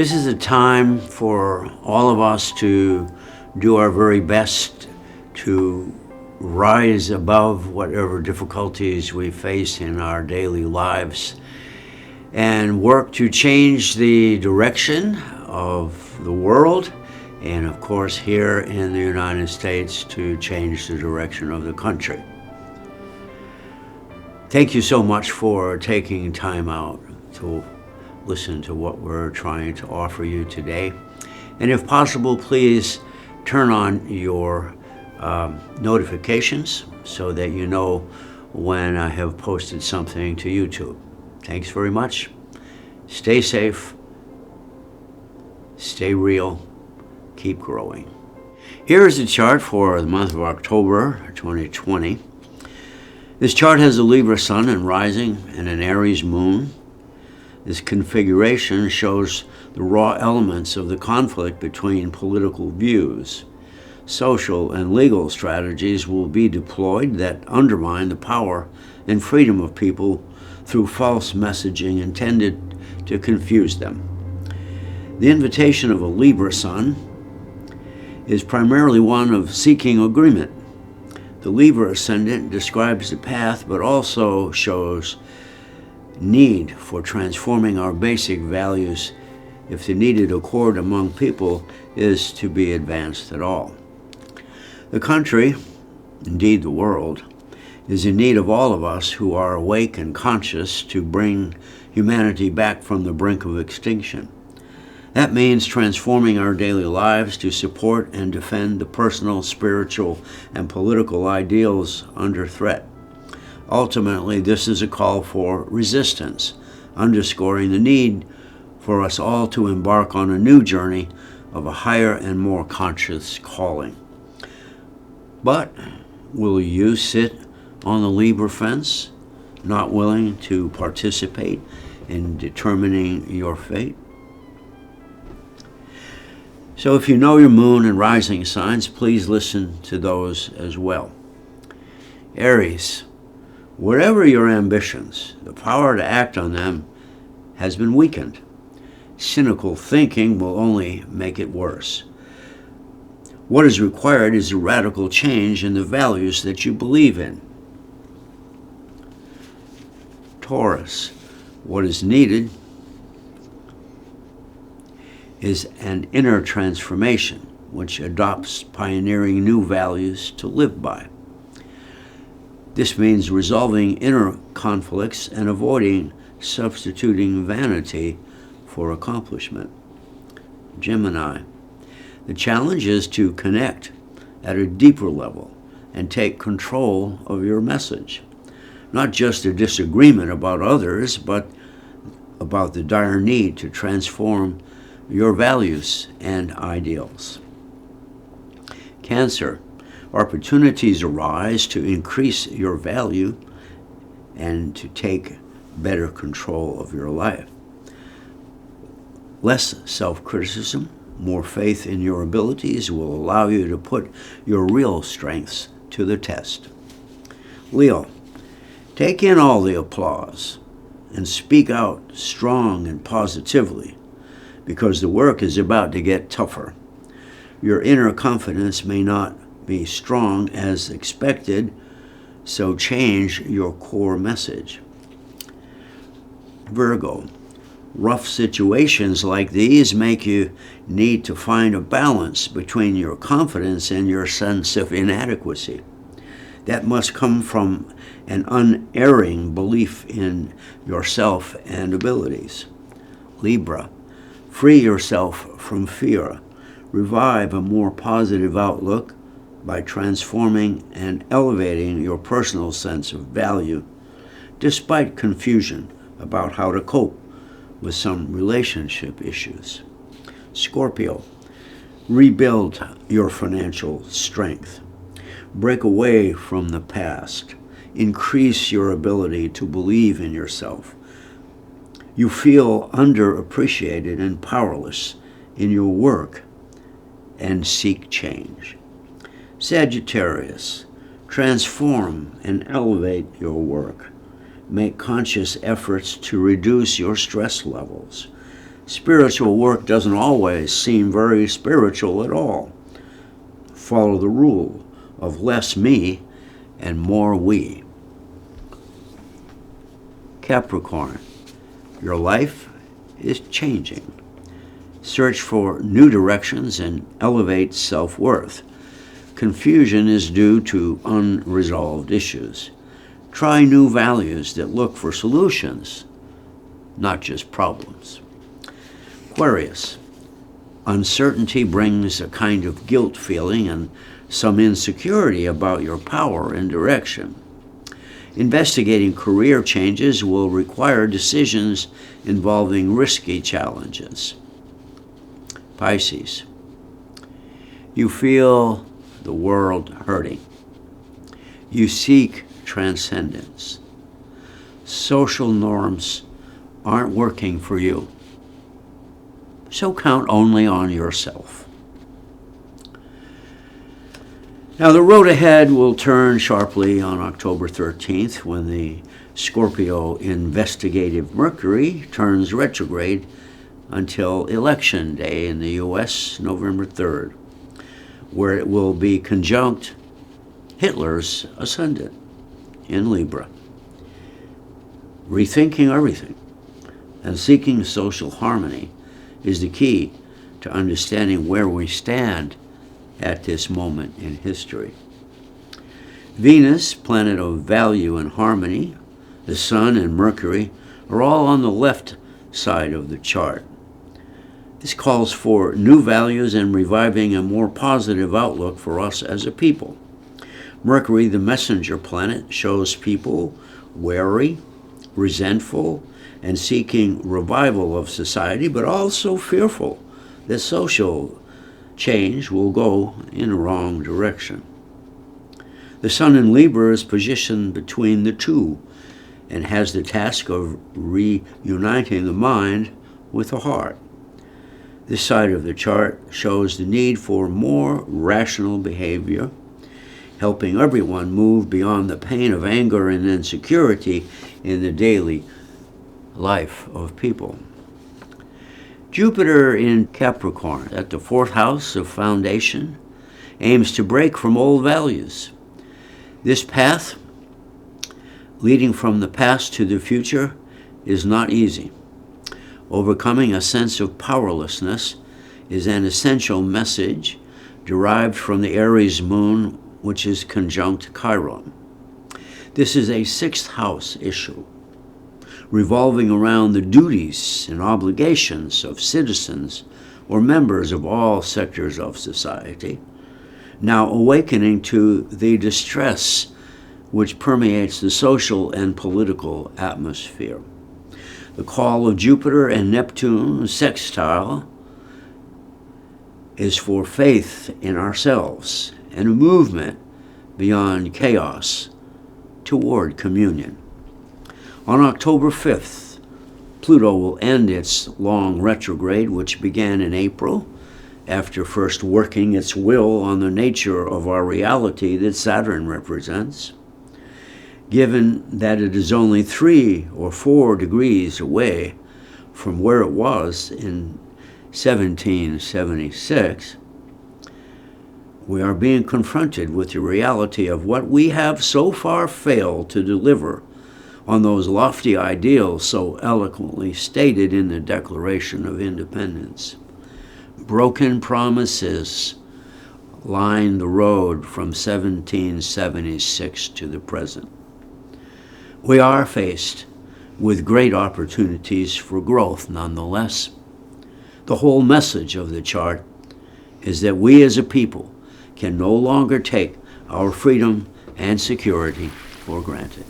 This is a time for all of us to do our very best to rise above whatever difficulties we face in our daily lives and work to change the direction of the world, and of course here in the United States to change the direction of the country. Thank you so much for taking time out to listen to what we're trying to offer you today. And if possible, please turn on your notifications so that you know when I have posted something to YouTube. Thanks very much. Stay safe, stay real, keep growing. Here is the chart for the month of October 2020. This chart has a Libra sun and rising and an Aries moon. This configuration shows the raw elements of the conflict between political views. Social and legal strategies will be deployed that undermine the power and freedom of people through false messaging intended to confuse them. The invitation of a Libra sun is primarily one of seeking agreement. The Libra ascendant describes the path, but also shows need for transforming our basic values if the needed accord among people is to be advanced at all. The country, indeed the world, is in need of all of us who are awake and conscious to bring humanity back from the brink of extinction. That means transforming our daily lives to support and defend the personal, spiritual, and political ideals under threat. Ultimately, this is a call for resistance, underscoring the need for us all to embark on a new journey of a higher and more conscious calling. But will you sit on the Libra fence, not willing to participate in determining your fate? So if you know your moon and rising signs, please listen to those as well. Aries, whatever your ambitions, the power to act on them has been weakened. Cynical thinking will only make it worse. What is required is a radical change in the values that you believe in. Taurus, what is needed is an inner transformation which adopts pioneering new values to live by. This means resolving inner conflicts and avoiding substituting vanity for accomplishment. Gemini, the challenge is to connect at a deeper level and take control of your message. Not just a disagreement about others, but about the dire need to transform your values and ideals. Cancer, opportunities arise to increase your value and to take better control of your life. Less self-criticism, more faith in your abilities will allow you to put your real strengths to the test. Leo, take in all the applause and speak out strong and positively, because the work is about to get tougher. Your inner confidence may not be strong as expected, so change your core message. Virgo, rough situations like these make you need to find a balance between your confidence and your sense of inadequacy. That must come from an unerring belief in yourself and abilities. Libra, free yourself from fear. Revive a more positive outlook by transforming and elevating your personal sense of value, despite confusion about how to cope with some relationship issues. Scorpio, rebuild your financial strength. Break away from the past. Increase your ability to believe in yourself. You feel underappreciated and powerless in your work and seek change. Sagittarius, transform and elevate your work. Make conscious efforts to reduce your stress levels. Spiritual work doesn't always seem very spiritual at all. Follow the rule of less me and more we. Capricorn, your life is changing. Search for new directions and elevate self-worth. Confusion is due to unresolved issues. Try new values that look for solutions, not just problems. Aquarius, uncertainty brings a kind of guilt feeling and some insecurity about your power and direction. Investigating career changes will require decisions involving risky challenges. Pisces, you feel the world hurting. You seek transcendence. Social norms aren't working for you, so count only on yourself. Now, the road ahead will turn sharply on October 13th when the Scorpio investigative Mercury turns retrograde until Election Day in the U.S., November 3rd, where it will be conjunct Hitler's ascendant in Libra. Rethinking everything and seeking social harmony is the key to understanding where we stand at this moment in history. Venus, planet of value and harmony, the Sun and Mercury are all on the left side of the chart. This calls for new values and reviving a more positive outlook for us as a people. Mercury, the messenger planet, shows people wary, resentful, and seeking revival of society, but also fearful that social change will go in the wrong direction. The Sun in Libra is positioned between the two and has the task of reuniting the mind with the heart. This side of the chart shows the need for more rational behavior, helping everyone move beyond the pain of anger and insecurity in the daily life of people. Jupiter in Capricorn, at the fourth house of foundation, aims to break from old values. This path, leading from the past to the future, is not easy. Overcoming a sense of powerlessness is an essential message derived from the Aries moon, which is conjunct Chiron. This is a sixth house issue, revolving around the duties and obligations of citizens or members of all sectors of society, now awakening to the distress which permeates the social and political atmosphere. The call of Jupiter and Neptune sextile is for faith in ourselves and a movement beyond chaos toward communion. On October 5th, Pluto will end its long retrograde, which began in April, after first working its will on the nature of our reality that Saturn represents. Given that it is only 3 or 4 degrees away from where it was in 1776, we are being confronted with the reality of what we have so far failed to deliver on those lofty ideals so eloquently stated in the Declaration of Independence. Broken promises line the road from 1776 to the present. We are faced with great opportunities for growth nonetheless. The whole message of the chart is that we as a people can no longer take our freedom and security for granted.